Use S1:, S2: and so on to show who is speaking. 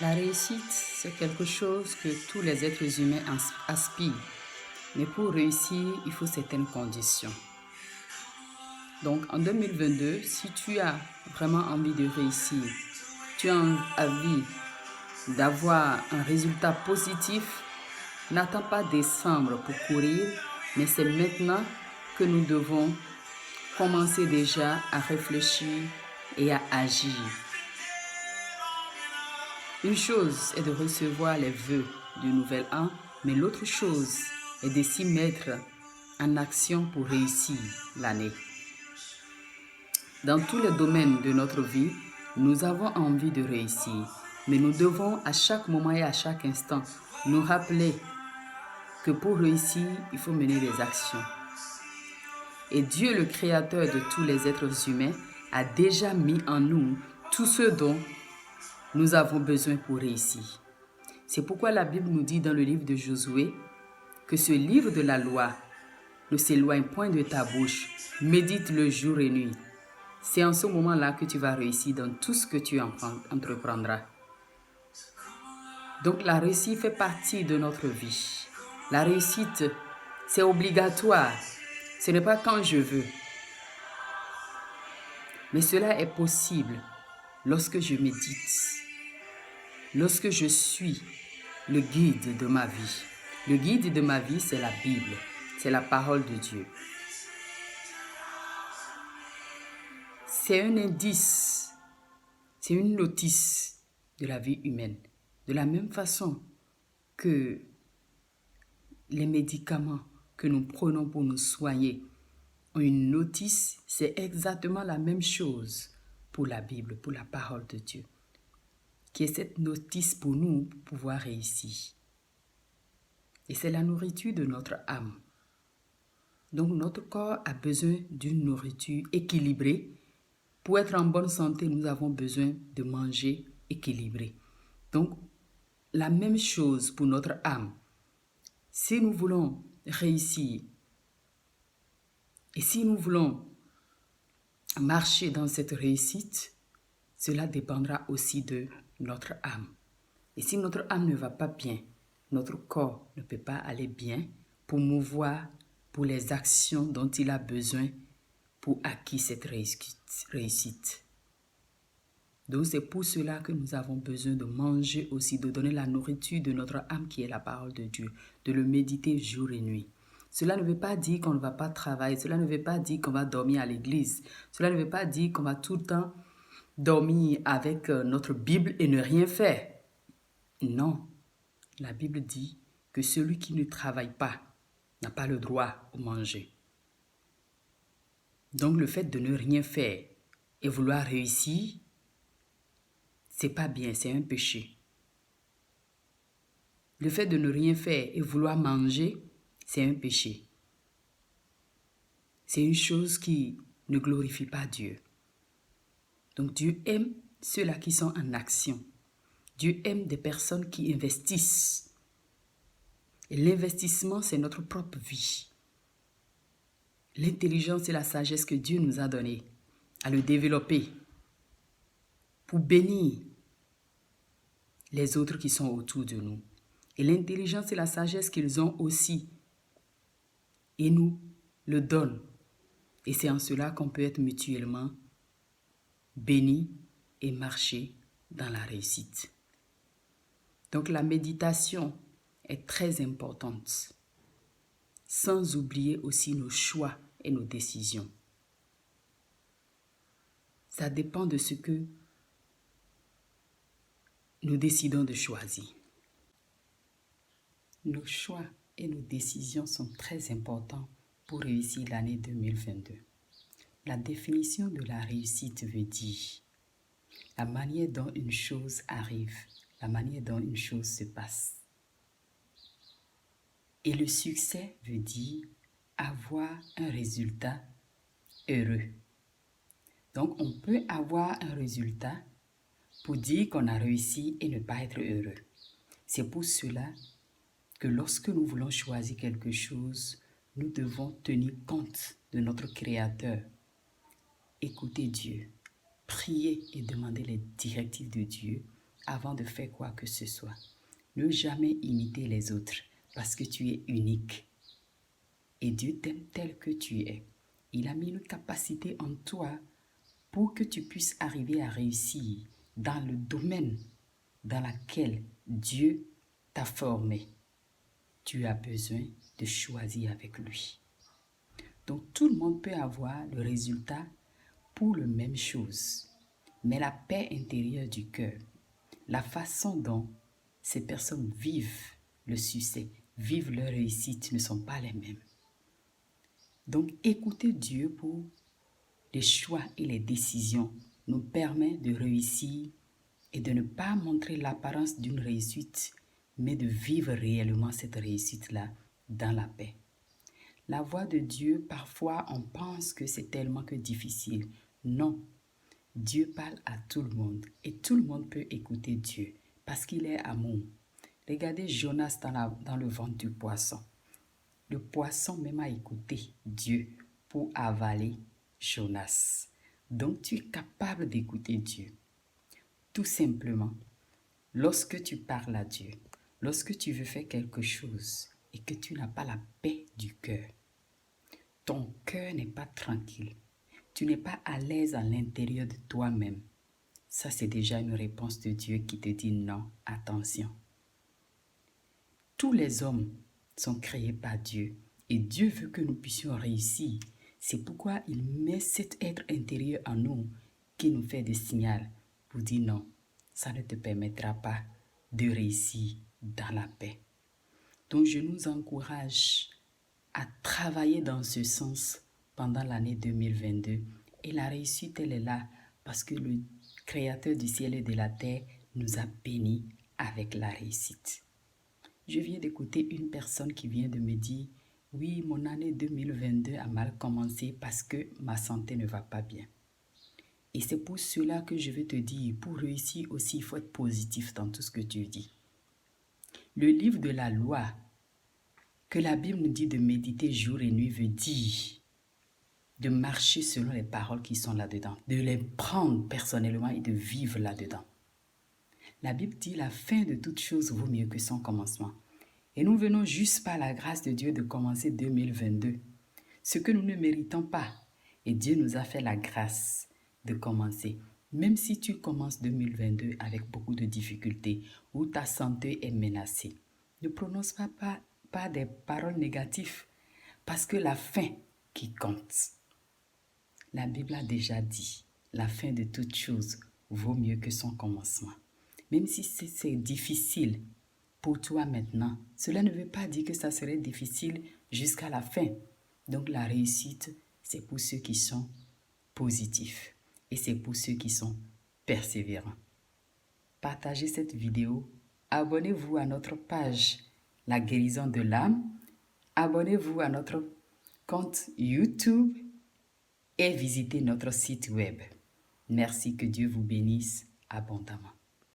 S1: La réussite, c'est quelque chose que tous les êtres humains aspirent. Mais pour réussir, il faut certaines conditions. Donc en 2022, si tu as vraiment envie de réussir, tu as envie d'avoir un résultat positif, n'attends pas décembre pour courir, mais c'est maintenant que nous devons commencer déjà à réfléchir et à agir. Une chose est de recevoir les vœux du nouvel an, mais l'autre chose est de s'y mettre en action pour réussir l'année. Dans tous les domaines de notre vie, nous avons envie de réussir, mais nous devons à chaque moment et à chaque instant nous rappeler que pour réussir, il faut mener des actions. Et Dieu, le créateur de tous les êtres humains, a déjà mis en nous tout ce dont nous avons besoin pour réussir. C'est pourquoi la Bible nous dit dans le livre de Josué que ce livre de la loi ne s'éloigne point de ta bouche, médite le jour et nuit. C'est en ce moment-là que tu vas réussir dans tout ce que tu entreprendras. Donc la réussite fait partie de notre vie. La réussite, c'est obligatoire. Ce n'est pas quand je veux. Mais cela est possible lorsque je médite, lorsque je suis le guide de ma vie. Le guide de ma vie, c'est la Bible, c'est la parole de Dieu. C'est un indice, c'est une notice de la vie humaine. De la même façon que les médicaments que nous prenons pour nous soigner ont une notice, c'est exactement la même chose pour la Bible, pour la parole de Dieu, qui est cette notice pour nous pour pouvoir réussir. Et c'est la nourriture de notre âme. Donc notre corps a besoin d'une nourriture équilibrée. Pour être en bonne santé, nous avons besoin de manger équilibré. Donc la même chose pour notre âme. Si nous voulons réussir et si nous voulons marcher dans cette réussite, cela dépendra aussi de notre âme. Et si notre âme ne va pas bien, notre corps ne peut pas aller bien pour mouvoir pour les actions dont il a besoin pour acquérir cette réussite. Donc c'est pour cela que nous avons besoin de manger aussi, de donner la nourriture de notre âme qui est la parole de Dieu, de le méditer jour et nuit. Cela ne veut pas dire qu'on ne va pas travailler, cela ne veut pas dire qu'on va dormir à l'église, cela ne veut pas dire qu'on va tout le temps dormir avec notre Bible et ne rien faire. Non, la Bible dit que celui qui ne travaille pas n'a pas le droit de manger. Donc le fait de ne rien faire et vouloir réussir, c'est pas bien, c'est un péché. Le fait de ne rien faire et vouloir manger, c'est un péché. C'est une chose qui ne glorifie pas Dieu. Donc Dieu aime ceux-là qui sont en action. Dieu aime des personnes qui investissent. Et l'investissement, c'est notre propre vie. L'intelligence et la sagesse que Dieu nous a donnée à le développer pour bénir les autres qui sont autour de nous. Et l'intelligence et la sagesse qu'ils ont aussi, et nous le donnent. Et c'est en cela qu'on peut être mutuellement bénis et marcher dans la réussite. Donc la méditation est très importante, sans oublier aussi nos choix et nos décisions. Ça dépend de ce que nous décidons de choisir. Nos choix et nos décisions sont très importants pour réussir l'année 2022. La définition de la réussite veut dire la manière dont une chose arrive, la manière dont une chose se passe. Et le succès veut dire avoir un résultat heureux. Donc on peut avoir un résultat pour dire qu'on a réussi et ne pas être heureux. C'est pour cela que lorsque nous voulons choisir quelque chose, nous devons tenir compte de notre Créateur, écouter Dieu, prier et demander les directives de Dieu avant de faire quoi que ce soit. Ne jamais imiter les autres parce que tu es unique. Et Dieu t'aime tel que tu es. Il a mis une capacité en toi pour que tu puisses arriver à réussir dans le domaine dans lequel Dieu t'a formé. Tu as besoin de choisir avec lui. Donc tout le monde peut avoir le résultat pour la même chose. Mais la paix intérieure du cœur, la façon dont ces personnes vivent le succès, vivent leur réussite ne sont pas les mêmes. Donc écouter Dieu pour les choix et les décisions nous permet de réussir et de ne pas montrer l'apparence d'une réussite, mais de vivre réellement cette réussite-là dans la paix. La voix de Dieu, parfois on pense que c'est tellement que difficile. Non, Dieu parle à tout le monde et tout le monde peut écouter Dieu parce qu'il est amour. Regardez Jonas dans le ventre du poisson. Le poisson même a écouté Dieu pour avaler Jonas. Donc tu es capable d'écouter Dieu. Tout simplement, lorsque tu parles à Dieu, lorsque tu veux faire quelque chose et que tu n'as pas la paix du cœur, ton cœur n'est pas tranquille, tu n'es pas à l'aise à l'intérieur de toi-même, ça c'est déjà une réponse de Dieu qui te dit non, attention. Tous les hommes sont créés par Dieu et Dieu veut que nous puissions réussir. C'est pourquoi il met cet être intérieur en nous qui nous fait des signaux pour dire non, ça ne te permettra pas de réussir dans la paix. Donc je nous encourage à travailler dans ce sens pendant l'année 2022 et la réussite elle est là parce que le Créateur du ciel et de la terre nous a bénis avec la réussite. Je viens d'écouter une personne qui vient de me dire « Oui, mon année 2022 a mal commencé parce que ma santé ne va pas bien. » Et c'est pour cela que je vais te dire, pour réussir aussi, il faut être positif dans tout ce que tu dis. Le livre de la loi, que la Bible nous dit de méditer jour et nuit, veut dire de marcher selon les paroles qui sont là-dedans, de les prendre personnellement et de vivre là-dedans. La Bible dit la fin de toute chose vaut mieux que son commencement. Et nous venons juste par la grâce de Dieu de commencer 2022. Ce que nous ne méritons pas. Et Dieu nous a fait la grâce de commencer. Même si tu commences 2022 avec beaucoup de difficultés, où ta santé est menacée, ne prononce pas des paroles négatives, parce que la fin qui compte. La Bible a déjà dit, la fin de toute chose vaut mieux que son commencement. Même si c'est difficile pour toi maintenant, cela ne veut pas dire que ça serait difficile jusqu'à la fin. Donc la réussite, c'est pour ceux qui sont positifs et c'est pour ceux qui sont persévérants. Partagez cette vidéo, abonnez-vous à notre page La guérison de l'âme, abonnez-vous à notre compte YouTube et visitez notre site web. Merci, que Dieu vous bénisse abondamment.